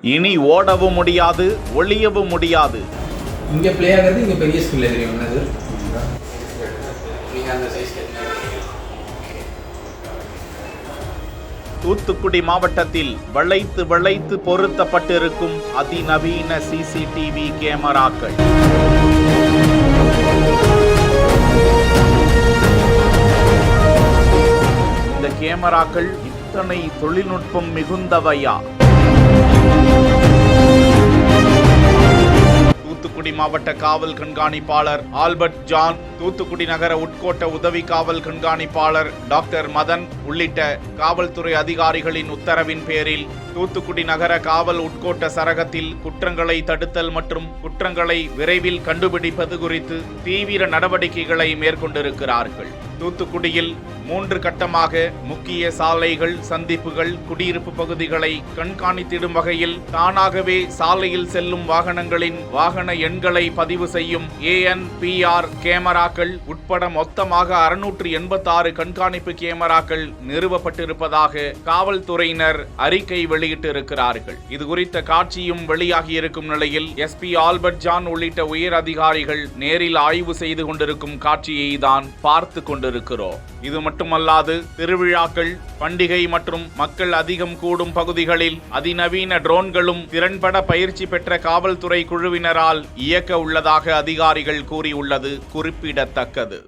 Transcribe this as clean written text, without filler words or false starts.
இனி ஓடவும் முடியாது, ஒளியவும் முடியாது. இங்கே பிளே ஆகிறது இங்கே பெரிய ஸ்கில் தெரியும். அது தூத்துக்குடி மாவட்டத்தில் வளைத்து வளைத்து பொருத்தப்பட்டிருக்கும் அதிநவீன சிசிடிவி கேமராக்கள். இந்த கேமராக்கள் இத்தனை தொழில்நுட்பம் மிகுந்தவையா? தூத்துக்குடி மாவட்ட காவல் கண்காணிப்பாளர் ஆல்பர்ட் ஜான், தூத்துக்குடி நகர உட்கோட்ட உதவி காவல் கண்காணிப்பாளர் டாக்டர் மதன் உள்ளிட்ட காவல்துறை அதிகாரிகளின் உத்தரவின் பேரில் தூத்துக்குடி நகர காவல் உட்கோட்ட சரகத்தில் குற்றங்களை தடுத்தல் மற்றும் குற்றங்களை விரைவில் கண்டுபிடிப்பது குறித்து தீவிர நடவடிக்கைகளை மேற்கொண்டிருக்கிறார்கள். தூத்துக்குடியில் 3 கட்டமாக முக்கிய சாலைகள், சந்திப்புகள், குடியிருப்பு பகுதிகளை கண்காணித்திடும் வகையில் தானாகவே சாலையில் செல்லும் வாகனங்களின் வாகன எண்களை பதிவு செய்யும் ANPR கேமராக்கள் உட்பட மொத்தமாக 686 கண்காணிப்பு கேமராக்கள் நிறுவப்பட்டிருப்பதாக காவல்துறையினர் அறிக்கை வெளியிட்டிருக்கிறார்கள். இது குறித்த காட்சியும் வெளியாகி இருக்கும் நிலையில் SP ஆல்பர்ட் ஜான் உள்ளிட்ட உயர் அதிகாரிகள் நேரில் ஆய்வு செய்து கொண்டிருக்கும் காட்சியை தான் பார்த்து கொண்டிருக்கிறோம். இது மட்டுமல்லாது திருவிழாக்கள், பண்டிகை மற்றும் மக்கள் அதிகம் கூடும் பகுதிகளில் அதிநவீன ட்ரோன்களும் திறன்பட பயிற்சி பெற்ற காவல்துறை குழுவினரால் இயக்க உள்ளதாக அதிகாரிகள் கூறியுள்ளது குறிப்பிடத்தக்கது.